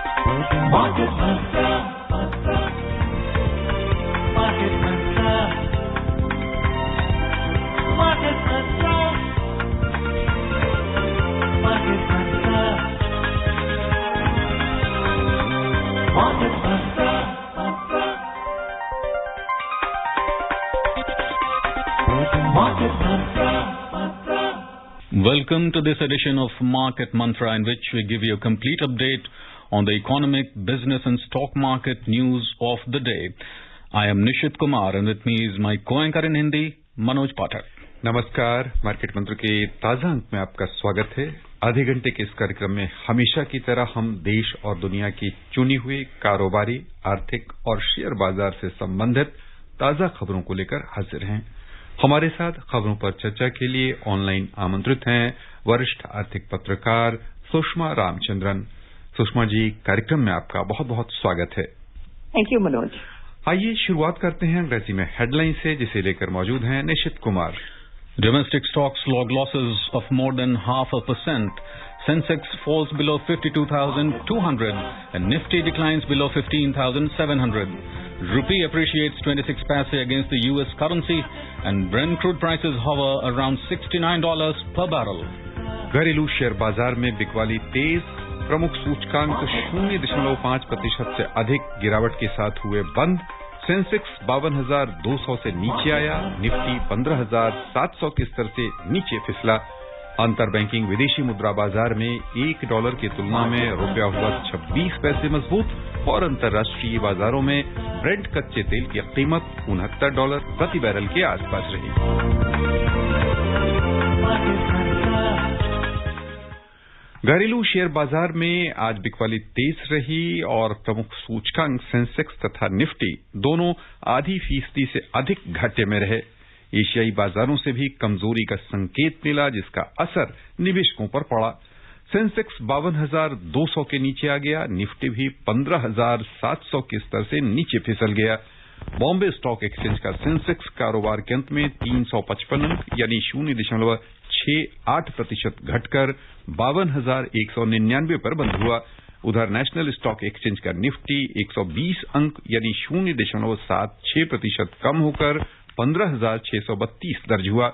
Market Mantra. Market Mantra. Market Mantra. Market Mantra. Market Mantra. Market Mantra. Welcome to this edition of Market Mantra, in which we give you a complete update on the economic, business and stock market news of the day. I am Nishit Kumar and with me is my co-anchor in Hindi, Manoj Pathak. नमस्कार। Market मंत्र के ताजा अंक में आपका स्वागत है। आधे घंटे के इस कार्यक्रम में हमेशा की तरह हम देश और दुनिया की चुनी हुई कारोबारी, आर्थिक और शेयर बाजार से संबंधित ताजा खबरों को लेकर हाजिर हैं। हमारे साथ खबरों पर चर्चा के लिए ऑनलाइन आमंत्रित हैं वरिष्ठ आर्थिक पत्रकार सुषमा रामचंद्रन। सुषमा जी, कार्यक्रम में आपका बहुत बहुत स्वागत है। Thank you Manoj. आइए शुरुआत करते हैं अंग्रेजी में हेडलाइन से, जिसे लेकर मौजूद हैं निशित Kumar. Domestic stocks log losses of more than 0.5%. Sensex falls below 52,200 and Nifty declines below 15,700. Rupee appreciates 26 paise against the US currency and Brent crude prices hover around $69 per barrel. घरेलू शेयर बाजार में बिकवाली तेज, प्रमुख सूचकांक 0.5% से अधिक गिरावट के साथ हुए बंद। सेंसेक्स 52,200 से नीचे आया, निफ्टी 15,700 के स्तर से नीचे फिसला। अंतर बैंकिंग विदेशी मुद्रा बाजार में $1 की तुलना में रुपया हुआ 26 पैसे मजबूत और अंतर्राष्ट्रीय बाजारों में ब्रेंट कच्चे तेल की कीमत $69 प्रति बैरल के आसपास रही। घरेलू शेयर बाजार में आज बिकवाली तेज रही और प्रमुख सूचकांक सेंसेक्स तथा निफ्टी दोनों आधी फीसदी से अधिक घाटे में रहे। एशियाई बाजारों से भी कमजोरी का संकेत मिला, जिसका असर निवेशकों पर पड़ा। सेंसेक्स 52,200 के नीचे आ गया, निफ्टी भी 15,700 के स्तर से नीचे फिसल गया। बॉम्बे स्टॉक एक्सचेंज का सेंसेक्स कारोबार के अंत में 355 अंक यानी 0.68% घटकर 52,199 पर बंद हुआ। उधर नेशनल स्टॉक एक्सचेंज का निफ्टी 120 अंक यानी 0.76% कम होकर 15,632 दर्ज हुआ।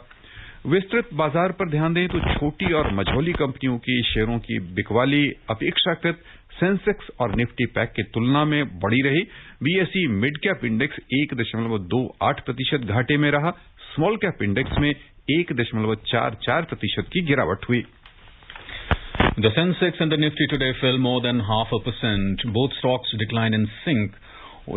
विस्तृत बाजार पर ध्यान दें तो छोटी और मझौली कंपनियों के शेयरों की बिकवाली अपेक्षाकृत सेंसेक्स और निफ्टी पैक की तुलना में बढ़ी रही। बीएसई मिड कैप इंडेक्स 1.28% घाटे में रहा। स्मॉल कैप इंडेक्स में 1.44% की गिरावट हुई। The Sensex and the Nifty today fell more than 0.5%. Both stocks declined in sync.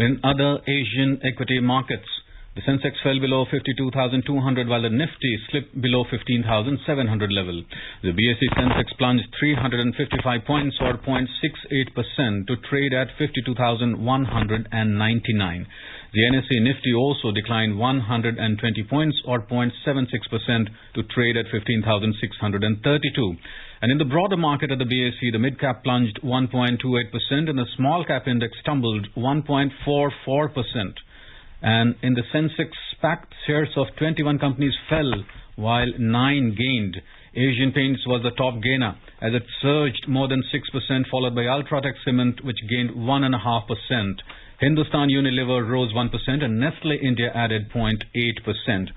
In other Asian equity markets, the Sensex fell below 52,200 while the Nifty slipped below 15,700 level. The BSE Sensex plunged 355 points or 0.68% to trade at 52,199. The NSE Nifty also declined 120 points or 0.76% to trade at 15,632. And in the broader market at the BSE, the mid-cap plunged 1.28% and the small-cap index tumbled 1.44%. And in the Sensex packed, shares of 21 companies fell while 9 gained. Asian Paints was the top gainer as it surged more than 6%, followed by Ultratech Cement, which gained 1.5%. Hindustan Unilever rose 1% and Nestle India added 0.8%.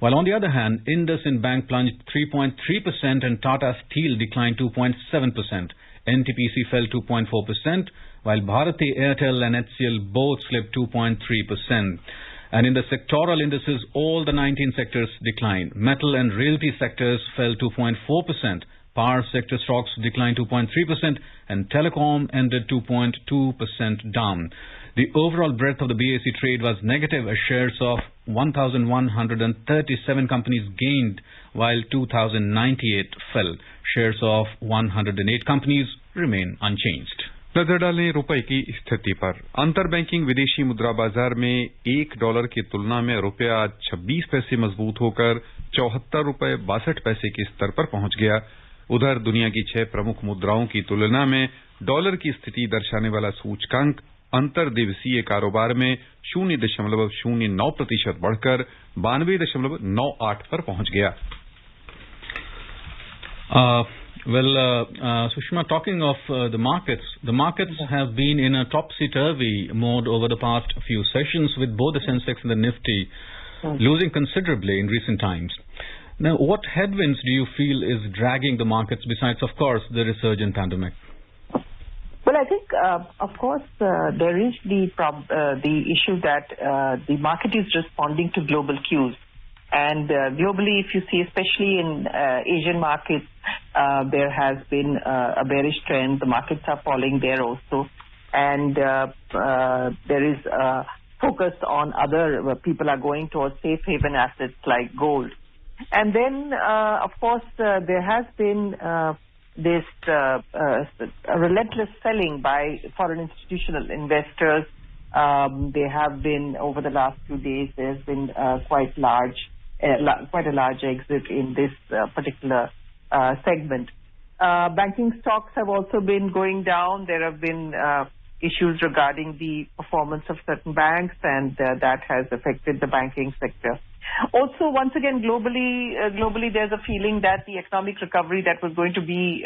While on the other hand, IndusInd Bank plunged 3.3% and Tata Steel declined 2.7%. NTPC fell 2.4%, while Bharati Airtel and HCL both slipped 2.3%. And in the sectoral indices, all the 19 sectors declined. Metal and realty sectors fell 2.4%. Power sector stocks declined 2.3% and telecom ended 2.2% down. The overall breadth of the BSE trade was negative as shares of 1,137 companies gained while 2,098 fell. Shares of 108 companies remain unchanged. नजर डालें रुपए की स्थिति पर। अंतर banking विदेशी मुद्रा बाजार में $1 की तुलना में रुपया 26 पैसे मजबूत होकर 74 रुपए 62 पैसे के स्तर पर पहुंच गया। उधर दुनिया की 6 प्रमुख मुद्राओं की तुलना में डॉलर की स्थिति दर्शाने वाला सूचकांक अंतर दिवसीय कारोबार में 0.09% बढ़कर 92.98 पर पहुंच गया। Well, Sushma, talking of the markets have been in a topsy-turvy mode over the past few sessions, with both the Sensex and the Nifty losing considerably in recent times. Now, what headwinds do you feel is dragging the markets besides, of course, the resurgent pandemic? Well, I think, of course, there is the issue that the market is responding to global cues. And globally, if you see, especially in Asian markets, there has been a bearish trend. The markets are falling there also. And there is focus on other, people are going towards safe haven assets like gold. And then, of course, there has been this relentless selling by foreign institutional investors. They have been, over the last few days, there's been quite a large exit in this particular segment. Banking stocks have also been going down. There have been issues regarding the performance of certain banks, and that has affected the banking sector. Also, once again, globally, there's a feeling that the economic recovery that was going to be,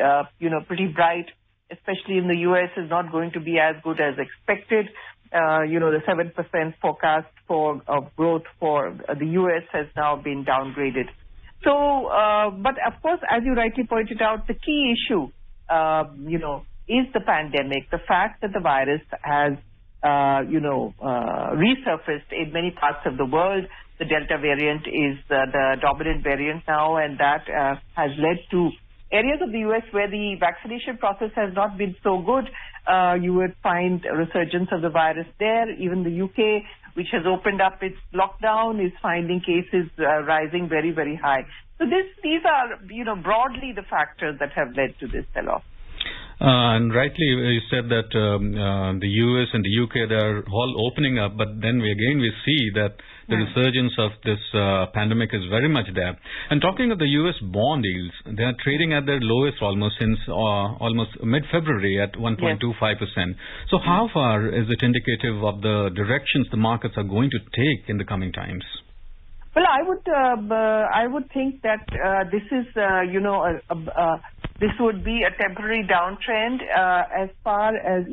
pretty bright, especially in the U.S., is not going to be as good as expected. The 7% forecast of growth for the U.S. has now been downgraded. So, but of course, as you rightly pointed out, the key issue, is the pandemic. The fact that the virus has, resurfaced in many parts of the world. The Delta variant is the dominant variant now, and that has led to areas of the U.S. where the vaccination process has not been so good. You would find a resurgence of the virus there. Even the U.K., which has opened up its lockdown, is finding cases rising very, very high. So these are, broadly the factors that have led to this sell-off. And rightly you said that the US and the UK, they're all opening up, but then we see that the resurgence of this pandemic is very much there. And talking of the US bond yields, they are trading at their lowest almost since almost mid-February at 1.25%. So how far is it indicative of the directions the markets are going to take in the coming times? Well, I would think that this is, this would be a temporary downtrend as far as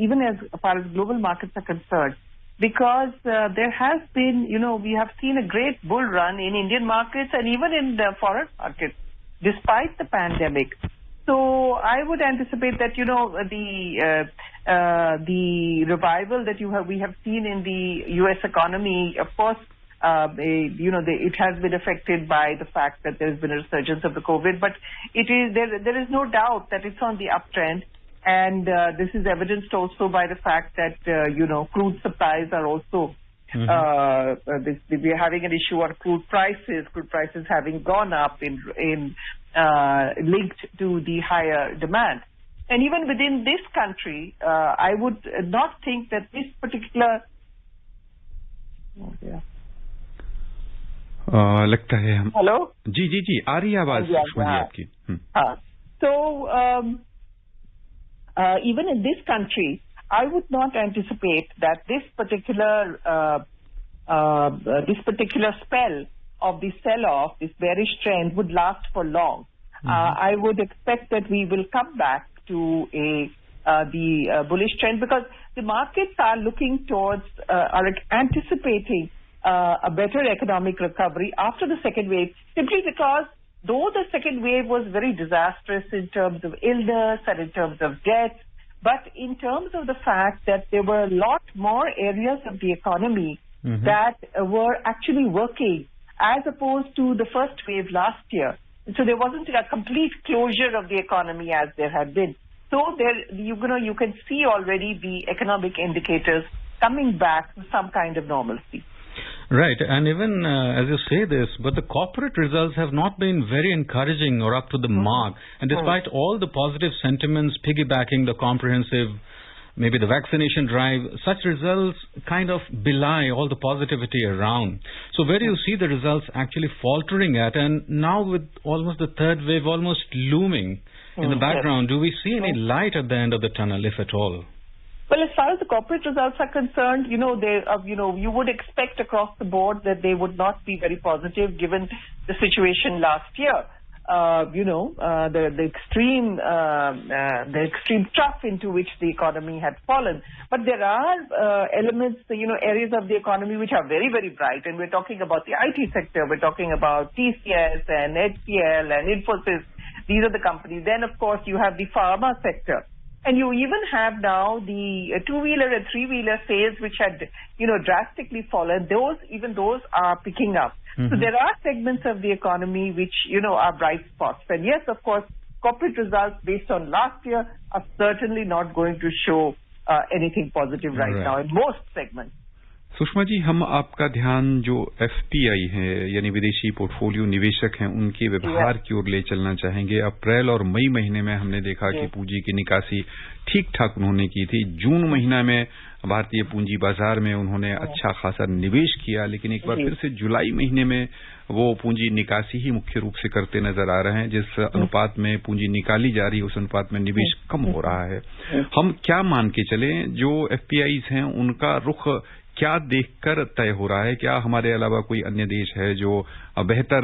global markets are concerned, because there has been, we have seen a great bull run in Indian markets and even in the foreign markets, despite the pandemic. So I would anticipate that, the revival that we have seen in the U.S. economy, of course, it has been affected by the fact that there has been a resurgence of the COVID, but there is no doubt that it's on the uptrend, and this is evidenced also by the fact that crude supplies are also we are having an issue on crude prices having gone up in linked to the higher demand. And even within this country, I would not think that this particular लगता है हम hello जी आ रही है आवाज आपकी So even in this country, I would not anticipate that this particular spell of the sell-off, this bearish trend, would last for long. I would expect that we will come back to the bullish trend, because the markets are looking towards, are anticipating a better economic recovery after the second wave, simply because though the second wave was very disastrous in terms of illness and in terms of death, but in terms of the fact that there were a lot more areas of the economy that were actually working, as opposed to the first wave last year. So there wasn't a complete closure of the economy as there had been. So there, you can see already the economic indicators coming back to some kind of normalcy. Right, and even as you say this, but the corporate results have not been very encouraging or up to the mark. And despite all the positive sentiments piggybacking the comprehensive, maybe the vaccination drive, such results kind of belie all the positivity around. So where do you see the results actually faltering at? And now with almost the third wave almost looming in the background, do we see any light at the end of the tunnel, if at all? Well, as far as the corporate results are concerned, you would expect across the board that they would not be very positive given the situation last year. the extreme trough into which the economy had fallen. But there are elements, areas of the economy which are very, very bright. And we're talking about the IT sector. We're talking about TCS and HCL and Infosys. These are the companies. Then, of course, you have the pharma sector. And you even have now the two-wheeler and three-wheeler sales, which had, drastically fallen. Even those are picking up. So there are segments of the economy which, are bright spots. And yes, of course, corporate results based on last year are certainly not going to show anything positive right now in most segments. Sushma ji, हम आपका ध्यान जो FPI है यानी विदेशी portfolio निवेशक हैं उनके व्यवहार की ओर ले चलना चाहेंगे। अप्रैल और मई महीने में हमने देखा कि पूंजी की निकासी ठीक ठाक उन्होंने की थी। जून महीना में भारतीय पूंजी बाजार में उन्होंने अच्छा खासा निवेश किया, लेकिन एक बार फिर से जुलाई महीने में वो पूंजी निकासी ही मुख्य रूप से करते नजर आ रहे हैं। जिस अनुपात में पूंजी निकाली जा रही है उस अनुपात में निवेश कम हो रहा है। हम क्या मान के चलें, जो एफपीआईज हैं उनका रुख क्या देखकर तय हो रहा है? क्या हमारे अलावा कोई अन्य देश है जो बेहतर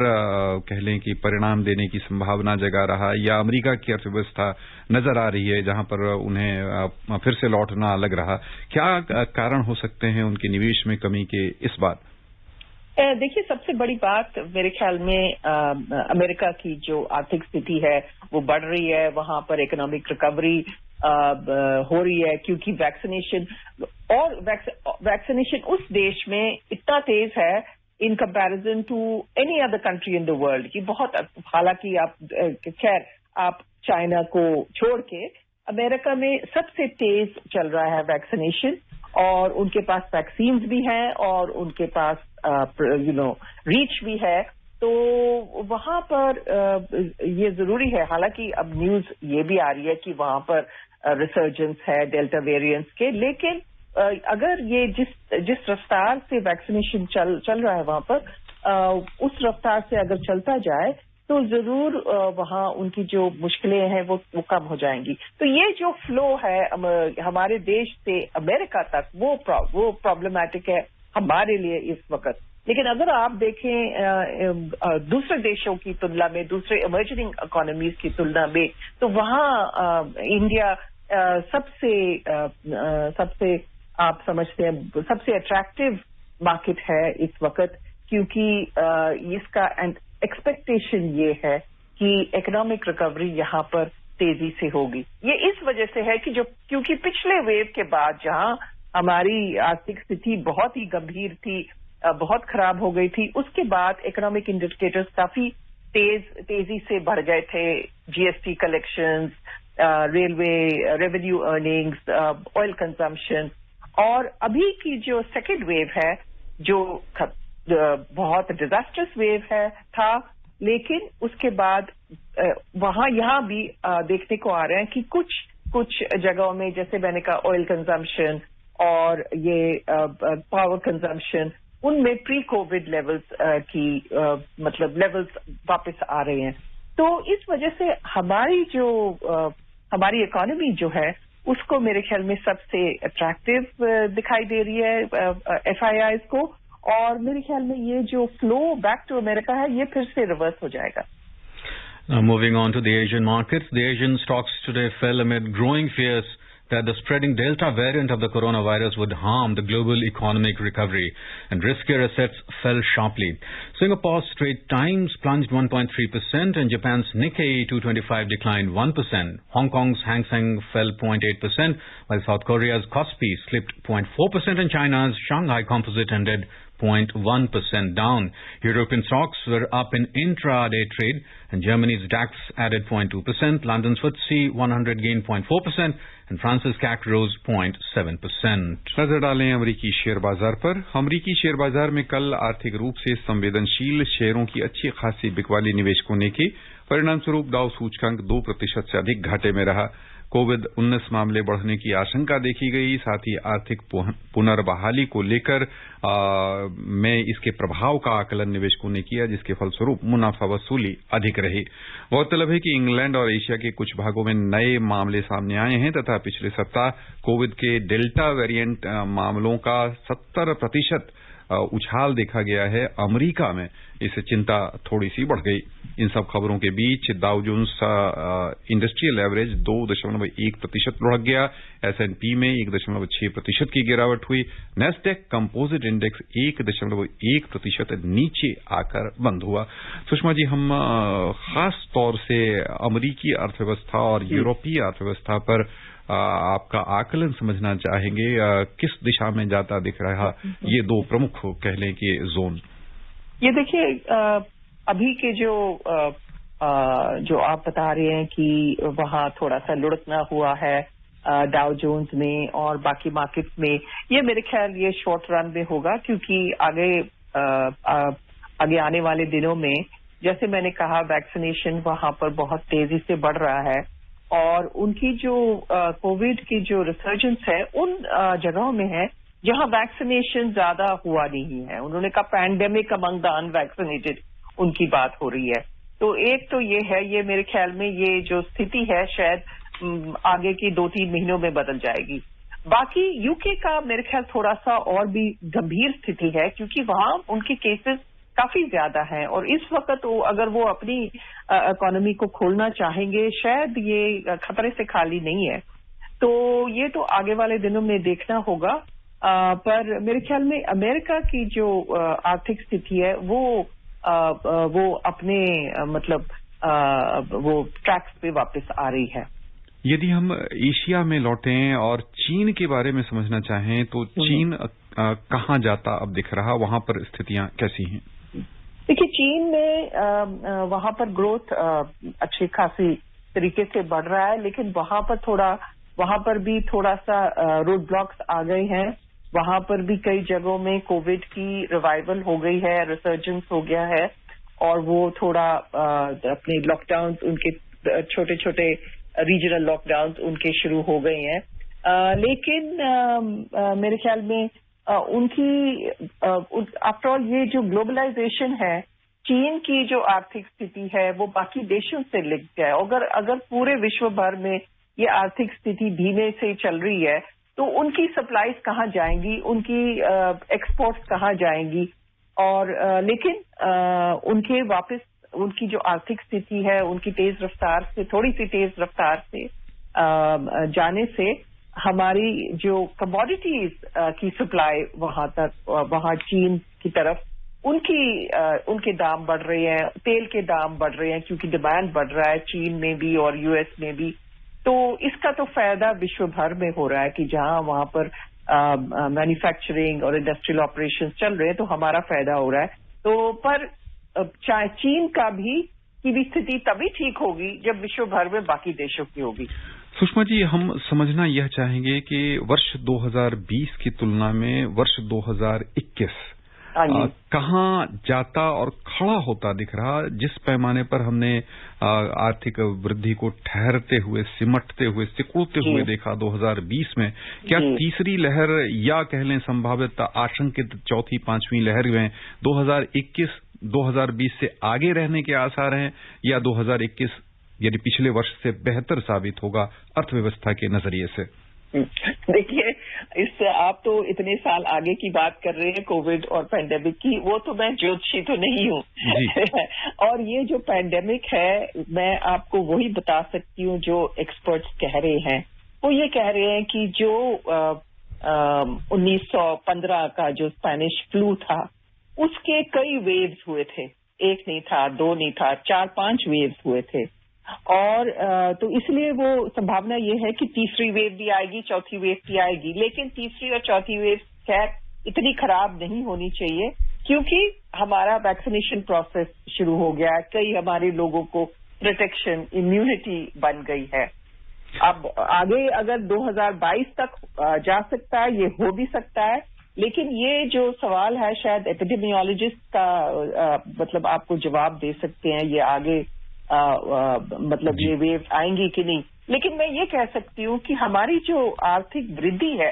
कह लें कि परिणाम देने की संभावना जगा रहा है, या अमेरिका की अर्थव्यवस्था नजर आ रही है जहां पर उन्हें फिर से लौटना लग रहा? क्या कारण हो सकते हैं उनके निवेश में कमी के इस बार? देखिए, सबसे बड़ी बात मेरे ख्याल में अमेरिका की जो आर्थिक स्थिति है वो बढ़ रही है। वहां पर इकोनॉमिक रिकवरी हो रही है क्योंकि वैक्सीनेशन उस देश में इतना तेज है in comparison to any other country in the world की बहुत। हालांकि आप चाइना को छोड़ के अमेरिका में सबसे तेज चल रहा है वैक्सीनेशन, और उनके पास वैक्सीन्स भी हैं और उनके पास रीच भी है। तो वहां पर ये जरूरी है। हालांकि अब न्यूज ये भी आ रही है कि वहां पर रिसर्जेंस है डेल्टा वेरिएंट्स के, लेकिन अगर ये जिस रफ्तार से वैक्सीनेशन चल रहा है वहां पर, उस रफ्तार से अगर चलता जाए तो जरूर वहां उनकी जो मुश्किलें हैं वो कम हो जाएंगी। तो ये जो फ्लो है हमारे देश से अमेरिका तक, वो प्रॉब्लमैटिक है हमारे लिए इस वक्त। लेकिन अगर आप देखें दूसरे देशों की तुलना में, दूसरे इमर्जिंग इकोनॉमीज की तुलना में, तो वहाँ इंडिया सबसे आप समझते हैं सबसे अट्रैक्टिव मार्केट है इस वक्त, क्योंकि इसका एक्सपेक्टेशन ये है कि इकोनॉमिक रिकवरी यहाँ पर तेजी से होगी। ये इस वजह से है कि क्योंकि पिछले वेव के बाद जहाँ हमारी आर्थिक स्थिति बहुत ही गंभीर थी, बहुत खराब हो गई थी, उसके बाद इकोनॉमिक इंडिकेटर्स काफी तेजी से बढ़ गए थे। GST collections, railway revenue earnings, oil consumption, और अभी की जो सेकेंड वेव है जो बहुत डिजास्टर्स वेव था, लेकिन उसके बाद यहाँ भी देखने को आ रहे हैं कि कुछ जगहों में, जैसे मैंने कहा ऑयल कंजम्पशन और ये पावर कंजम्पशन, उनमें प्री कोविड लेवल्स की लेवल्स वापस आ रहे हैं। तो इस वजह से हमारी इकोनॉमी जो है उसको मेरे ख्याल में सबसे अट्रैक्टिव दिखाई दे रही है एफआईआईज को, और मेरे ख्याल में ये जो फ्लो बैक टू अमेरिका है ये फिर से रिवर्स हो जाएगा। Now moving on to the Asian markets, the Asian stocks today fell amid growing fears that the spreading Delta variant of the coronavirus would harm the global economic recovery, and riskier assets fell sharply. Singapore's Straits Times plunged 1.3% and Japan's Nikkei 225 declined 1%. Hong Kong's Hang Seng fell 0.8%, while South Korea's Kospi slipped 0.4% and China's Shanghai Composite ended 0.1% down. European stocks were up in intraday trade and Germany's DAX added 0.2%, London's FTSE 100 gained 0.4% and France's CAC rose 0.7%. नजर डालें अमेरिकी share बाजार पर। अमेरिकी share बाजार में कल आर्थिक रूप से संवेदनशील शेयरों की अच्छी खासी बिकवाली निवेशकों ने की। परिणाम स्वरूप डाउ सूचकांक 2% से अधिक घाटे में रहा। कोविड-19 मामले बढ़ने की आशंका देखी गई, साथ ही आर्थिक पुनर्बहाली को लेकर में इसके प्रभाव का आकलन निवेशकों ने किया, जिसके फलस्वरूप मुनाफा वसूली अधिक रही। गौरतलब है कि इंग्लैंड और एशिया के कुछ भागों में नए मामले सामने आए हैं तथा पिछले सप्ताह कोविड के डेल्टा वेरिएंट मामलों का 70% उछाल देखा गया है, अमेरिका में इससे चिंता थोड़ी सी बढ़ गई। इन सब खबरों के बीच डाउ जोन्स इंडस्ट्रियल एवरेज 2.1% लुढ़क गया, S&P में 1.6% की गिरावट हुई, नेस्डेक कंपोजिट इंडेक्स 1.1% नीचे आकर बंद हुआ। सुषमा जी, हम खास तौर से अमेरिकी अर्थव्यवस्था और यूरोपीय अर्थव्यवस्था पर आपका आकलन समझना चाहेंगे। किस दिशा में जाता दिख रहा ये दो प्रमुख कह लें कि जोन? ये देखिए, अभी के जो आप बता रहे हैं कि वहाँ थोड़ा सा लुढ़कना हुआ है डाउ जोन्स में और बाकी मार्केट्स में, ये मेरे ख्याल ये शॉर्ट रन में होगा, क्योंकि आगे आने वाले दिनों में, जैसे मैंने कहा, वैक्सीनेशन वहाँ पर बहुत तेजी से बढ़ रहा है और उनकी जो कोविड की जो रिसर्जेंस है उन जगहों में है जहां वैक्सीनेशन ज्यादा हुआ नहीं है। उन्होंने कहा पैंडेमिक अमंग द अनवैक्सीनेटेड उनकी बात हो रही है। तो एक तो ये है, ये मेरे ख्याल में ये जो स्थिति है शायद आगे की 2-3 महीनों में बदल जाएगी। बाकी यूके का मेरे ख्याल थोड़ा सा और भी गंभीर स्थिति है, क्योंकि वहां उनके केसेस काफी ज्यादा हैं और इस वक्त अगर वो अपनी इकोनॉमी को खोलना चाहेंगे, शायद ये खतरे से खाली नहीं है। तो ये तो आगे वाले दिनों में देखना होगा। पर मेरे ख्याल में अमेरिका की जो आर्थिक स्थिति है वो अपने वो ट्रैक्स पे वापस आ रही है। यदि हम एशिया में लौटें और चीन के बारे में समझना चाहें तो चीन कहाँ जाता अब दिख रहा, वहां पर स्थितियां कैसी हैं? देखिए, चीन में वहां पर ग्रोथ अच्छी खासी तरीके से बढ़ रहा है, लेकिन वहां पर भी थोड़ा सा रोड ब्लॉक्स आ गए हैं। वहां पर भी कई जगहों में कोविड की रिवाइवल हो गई है, रिसर्जेंस हो गया है और वो थोड़ा अपने लॉकडाउन, उनके छोटे छोटे रीजनल लॉकडाउन उनके शुरू हो गए हैं। लेकिन मेरे ख्याल में उनकी आफ्टर ऑल ये जो ग्लोबलाइजेशन है, चीन की जो आर्थिक स्थिति है वो बाकी देशों से लिंक्ड है। अगर पूरे विश्व भर में ये आर्थिक स्थिति धीमे से चल रही है तो उनकी सप्लाईज कहाँ जाएंगी, उनकी एक्सपोर्ट्स कहाँ जाएंगी। और लेकिन उनके वापस उनकी जो आर्थिक स्थिति है उनकी थोड़ी सी तेज रफ्तार से जाने से हमारी जो कमोडिटीज की सप्लाई वहां चीन की तरफ उनके दाम बढ़ रहे हैं, तेल के दाम बढ़ रहे हैं क्योंकि डिमांड बढ़ रहा है चीन में भी और यूएस में भी। तो इसका तो फायदा विश्व भर में हो रहा है कि जहां वहां पर मैन्युफैक्चरिंग और इंडस्ट्रियल ऑपरेशंस चल रहे हैं तो हमारा फायदा हो रहा है। तो पर चीन की भी स्थिति तभी ठीक होगी जब विश्व भर में बाकी देशों की होगी। सुषमा जी, हम समझना यह चाहेंगे कि वर्ष 2020 की तुलना में वर्ष 2021 कहाँ जाता और खड़ा होता दिख रहा? जिस पैमाने पर हमने आर्थिक वृद्धि को ठहरते हुए, सिमटते हुए, सिकुड़ते हुए देखा 2020 में, क्या तीसरी लहर या कह लें संभावित आशंकित चौथी पांचवी लहर में 2021 2020 से आगे रहने के आसार हैं या 2021 यदि पिछले वर्ष से बेहतर साबित होगा अर्थव्यवस्था के नजरिए से? देखिए, इससे आप तो इतने साल आगे की बात कर रहे हैं कोविड और पैंडेमिक की, वो तो मैं ज्योतिषी तो नहीं हूँ और ये जो पैंडेमिक है मैं आपको वही बता सकती हूँ जो एक्सपर्ट्स कह रहे हैं। वो ये कह रहे हैं कि जो 1915 का जो स्पेनिश फ्लू था उसके कई वेव्स हुए थे, एक नहीं था, दो नहीं था, 4-5 वेव्स हुए थे। और तो इसलिए वो संभावना ये है कि तीसरी वेव भी आएगी, चौथी वेव भी आएगी, लेकिन तीसरी और चौथी वेव खैर इतनी खराब नहीं होनी चाहिए क्योंकि हमारा वैक्सीनेशन प्रोसेस शुरू हो गया है, कई हमारे लोगों को प्रोटेक्शन इम्यूनिटी बन गई है। अब आगे अगर 2022 तक जा सकता है, ये हो भी सकता है, लेकिन ये जो सवाल है शायद एपिडेमियोलॉजिस्ट का मतलब आपको जवाब दे सकते हैं ये आगे मतलब ये वेव आएंगी कि नहीं। लेकिन मैं ये कह सकती हूँ कि हमारी जो आर्थिक वृद्धि है,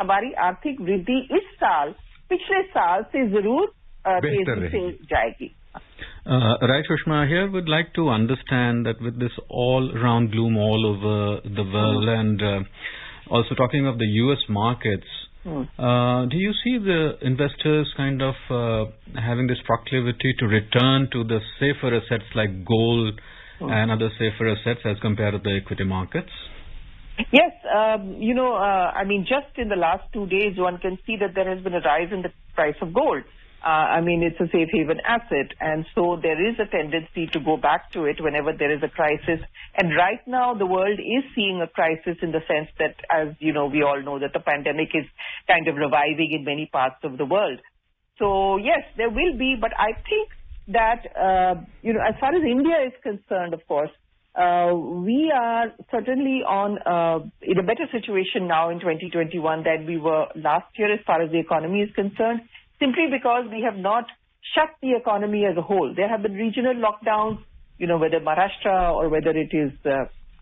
हमारी आर्थिक वृद्धि इस साल पिछले साल से जरूर तेजी से जाएगी। Right, Sushma, here would like to understand that with this all-round gloom all over the world and also talking of the U.S. markets, Do you see the investors kind of having this proclivity to return to the safer assets like gold and other safer assets as compared to the equity markets? Yes, I mean, just in the last 2 days, one can see that there has been a rise in the price of gold. I mean, it's a safe haven asset, and so there is a tendency to go back to it whenever there is a crisis. And right now, the world is seeing a crisis in the sense that, as you know, we all know that the pandemic is kind of reviving in many parts of the world. So yes, there will be, but I think that, as far as India is concerned, of course, we are certainly in a better situation now in 2021 than we were last year as far as the economy is concerned, simply because we have not shut the economy as a whole. There have been regional lockdowns, whether Maharashtra or whether it is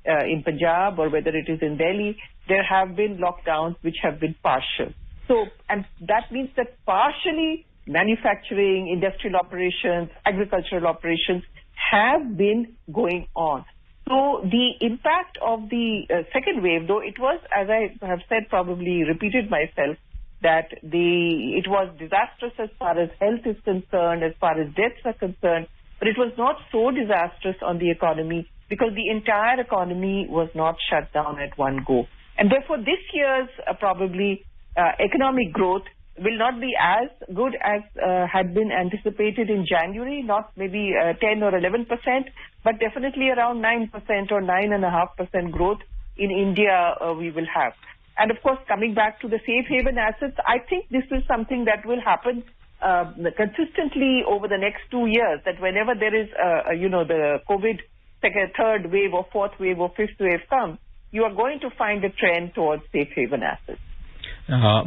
in Punjab or whether it is in Delhi, there have been lockdowns which have been partial. So, and that means that partially manufacturing, industrial operations, agricultural operations have been going on. So the impact of the second wave, though it was, as I have said, probably repeated myself, that it was disastrous as far as health is concerned, as far as deaths are concerned, but it was not so disastrous on the economy because the entire economy was not shut down at one go. And therefore, this year's probably economic growth will not be as good as had been anticipated in January, not maybe 10 or 11%, but definitely around 9% or 9.5% growth in India we will have. And of course, coming back to the safe haven assets, I think this is something that will happen consistently over the next 2 years, that whenever there is, the COVID third wave or fourth wave or fifth wave comes, you are going to find a trend towards safe haven assets.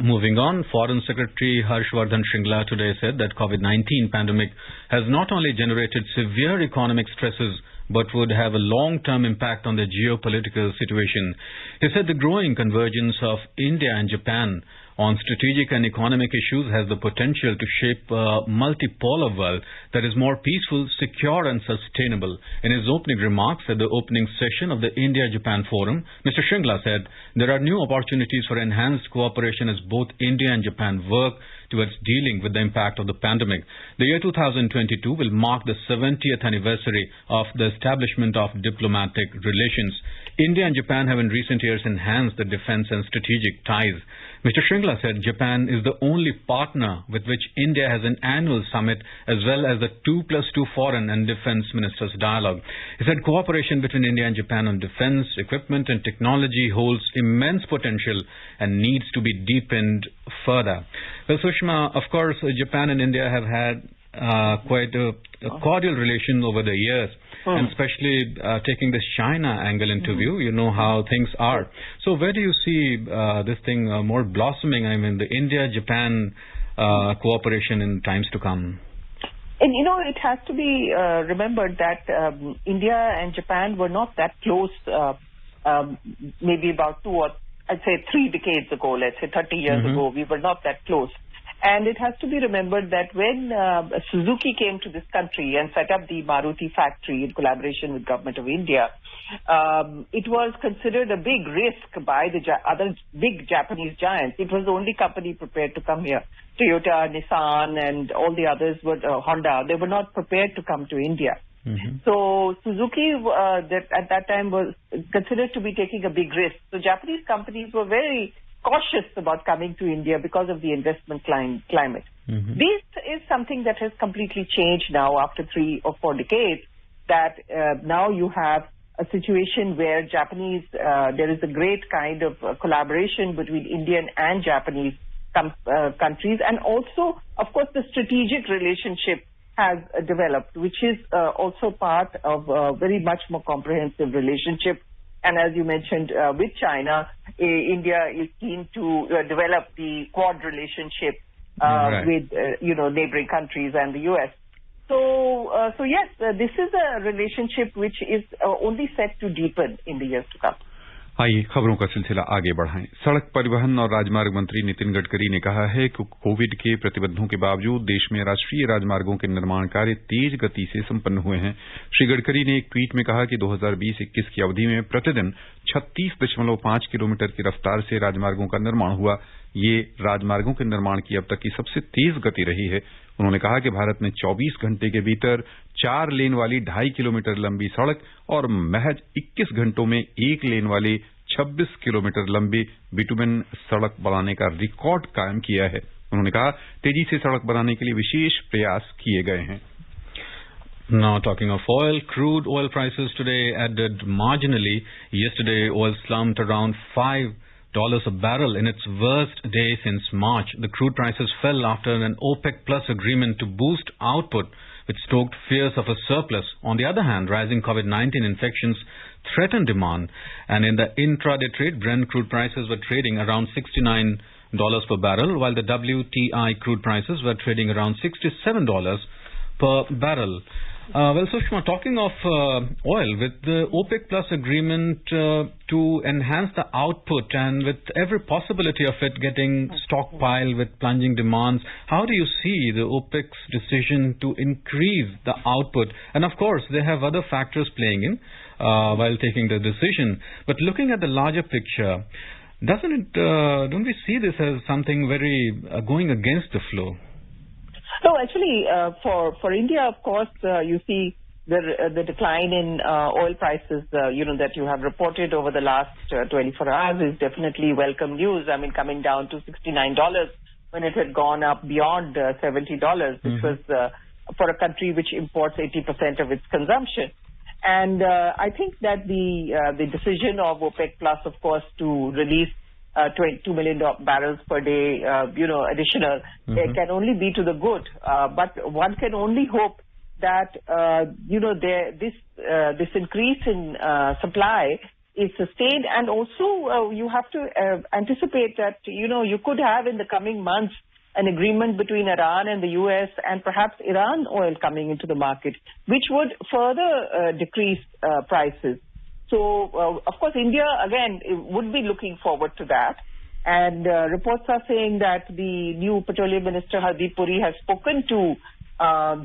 Moving on, Foreign Secretary Harshvardhan Shringla today said that COVID-19 pandemic has not only generated severe economic stresses but would have a long-term impact on the geopolitical situation. He said the growing convergence of India and Japan on strategic and economic issues has the potential to shape a multipolar world that is more peaceful, secure and sustainable. In his opening remarks at the opening session of the India-Japan Forum, Mr. Shringla said there are new opportunities for enhanced cooperation as both India and Japan work towards dealing with the impact of the pandemic. The year 2022 will mark the 70th anniversary of the establishment of diplomatic relations. India and Japan have in recent years enhanced the defense and strategic ties. Mr. Shringla said Japan is the only partner with which India has an annual summit as well as the 2+2 foreign and defense ministers dialogue. He said cooperation between India and Japan on defense, equipment and technology holds immense potential and needs to be deepened further. Well, Sushma, of course, Japan and India have had quite a cordial relation over the years. And especially taking this China angle into view, you know how things are. So where do you see this thing more blossoming, I mean, the India-Japan cooperation in times to come? And, it has to be remembered that India and Japan were not that close maybe about 2 or, I'd say, 3 decades ago, let's say 30 years ago. We were not that close. And it has to be remembered that when Suzuki came to this country and set up the Maruti factory in collaboration with Government of India, it was considered a big risk by the other big Japanese giants. It was the only company prepared to come here. Toyota, Nissan, and all the others were Honda. They were not prepared to come to India. So Suzuki at that time was considered to be taking a big risk. So Japanese companies were very cautious about coming to India because of the investment climate. This is something that has completely changed now after 3 or 4 decades, that now you have a situation where there is a great kind of collaboration between Indian and Japanese countries, and also, of course, the strategic relationship has developed, which is also part of a very much more comprehensive relationship. And as you mentioned, with China, India is keen to develop the Quad relationship with, neighboring countries and the U.S. So yes, this is a relationship which is only set to deepen in the years to come. आइए खबरों का सिलसिला आगे बढ़ाएं। सड़क परिवहन और राजमार्ग मंत्री नितिन गडकरी ने कहा है कि कोविड के प्रतिबंधों के बावजूद देश में राष्ट्रीय राजमार्गों के निर्माण कार्य तेज गति से संपन्न हुए हैं। श्री गडकरी ने एक ट्वीट में कहा कि 2020-21 की अवधि में प्रतिदिन 36.5 किलोमीटर की रफ्तार से राजमार्गों का निर्माण हुआ। ये राजमार्गों के निर्माण की अब तक की सबसे तेज गति रही है। उन्होंने कहा कि भारत में 24 घंटे के भीतर 4 लेन वाली 2.5 किलोमीटर लंबी सड़क और महज 21 घंटों में 1 लेन वाली 26 किलोमीटर लंबी बिटुमेन सड़क बनाने का रिकॉर्ड कायम किया है। उन्होंने कहा तेजी से सड़क बनाने के लिए विशेष प्रयास किए गए हैं। Now talking of oil, crude oil prices today added marginally. Yesterday oil slumped around $5 a barrel in its worst day since March. The crude prices fell after an OPEC Plus agreement to boost output, which stoked fears of a surplus. On the other hand, rising COVID-19 infections threatened demand, and in the intraday trade, Brent crude prices were trading around $69 per barrel, while the WTI crude prices were trading around $67 per barrel. Well, Sushma, talking of oil, with the OPEC Plus agreement to enhance the output and with every possibility of it getting stockpiled with plunging demands, how do you see the OPEC's decision to increase the output? And of course, they have other factors playing in while taking the decision. But looking at the larger picture, don't we see this as something very going against the flow? No, actually, for India, of course, you see the decline in oil prices, that you have reported over the last 24 hours is definitely welcome news. I mean, coming down to $69 when it had gone up beyond $70, which was for a country which imports 80% of its consumption. And I think that the decision of OPEC Plus, of course, to release 2 million barrels per day, additional, it can only be to the good. But one can only hope that, this increase in supply is sustained. And also, you have to anticipate that, you could have in the coming months an agreement between Iran and the U.S. and perhaps Iran oil coming into the market, which would further decrease prices. So, of course, India, again, would be looking forward to that. And reports are saying that the new Petroleum Minister, Hardeep Puri, has spoken to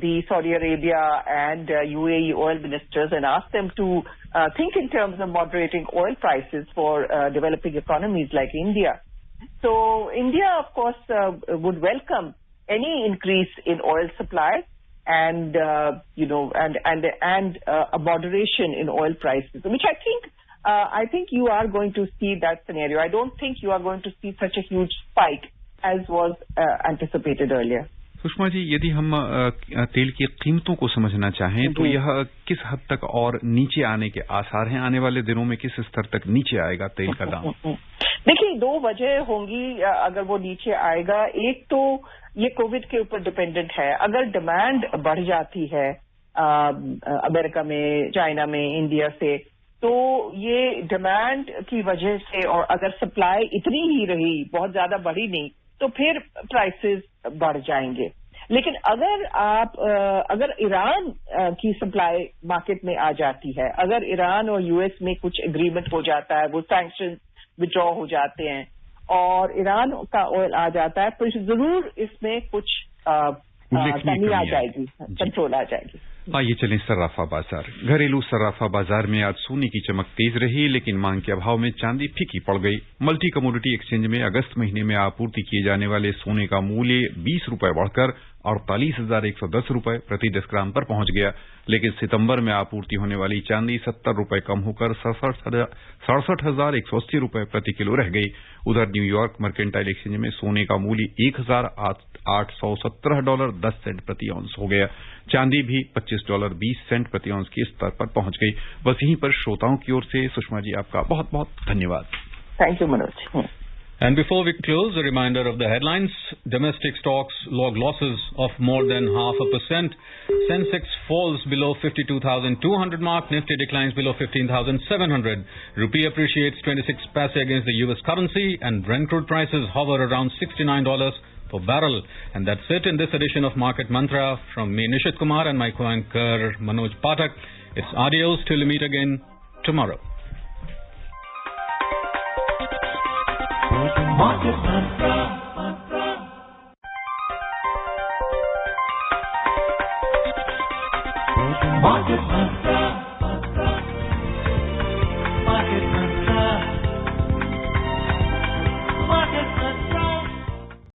the Saudi Arabia and UAE oil ministers and asked them to think in terms of moderating oil prices for developing economies like India. So, India, of course, would welcome any increase in oil supply and a moderation in oil prices, which I think you are going to see that scenario. I don't think you are going to see such a huge spike as was anticipated earlier. Sushma ji, यदि हम तेल की कीमतों को समझना चाहें तो यह किस हद तक और नीचे आने के आसार हैं? आने वाले दिनों में किस स्तर तक नीचे आएगा तेल का दाम? देखिए, दो वजह होंगी अगर वो नीचे आएगा। एक तो ये कोविड के ऊपर डिपेंडेंट है। अगर डिमांड बढ़ जाती है अमेरिका में, चाइना में, इंडिया से, तो ये डिमांड की वजह से, और अगर सप्लाई इतनी ही रही, बहुत ज्यादा बढ़ी नहीं, तो फिर प्राइसेस बढ़ जाएंगे। लेकिन अगर ईरान की सप्लाई मार्केट में आ जाती है, अगर ईरान और यूएस में कुछ एग्रीमेंट हो जाता है, वो सैंक्शन विड्रॉ हो जाते हैं और ईरान का ऑयल आ जाता है, तो जरूर इसमें कुछ कमी आ जाएगी, कंट्रोल आ जाएगी। आइए चलें सर्राफा बाजार। घरेलू सर्राफा बाजार में आज सोने की चमक तेज रही, लेकिन मांग के अभाव में चांदी फीकी पड़ गई। मल्टी कमोडिटी एक्सचेंज में अगस्त महीने में आपूर्ति किए जाने वाले सोने का मूल्य 20 रुपए बढ़कर 48,110 रुपए प्रति 10 ग्राम पर पहुंच गया, लेकिन सितंबर में आपूर्ति होने वाली चांदी 70 रुपए कम होकर 67,180 रुपए प्रति किलो रह गई। उधर न्यूयॉर्क मर्केंटाइल एक्सचेंज में सोने का मूल्य $1,817.10 प्रति औंस हो गया। चांदी भी $25.20 प्रति औंस के स्तर पर पहुंच गई। बस यहीं पर श्रोताओं की ओर से सुषमा जी आपका बहुत बहुत धन्यवाद। Thank you Manoj. And before we close, a reminder of the headlines. Domestic stocks log losses of more than 0.5%. Sensex falls below 52,200 mark. Nifty declines below 15,700. Rupee appreciates 26 paise against the US currency, and Brent crude prices hover around $69 per barrel. And that's it in this edition of Market Mantra. From me, Nishit Kumar, and my co-anchor Manoj Pathak. It's adios till we meet again tomorrow. Market Mantra.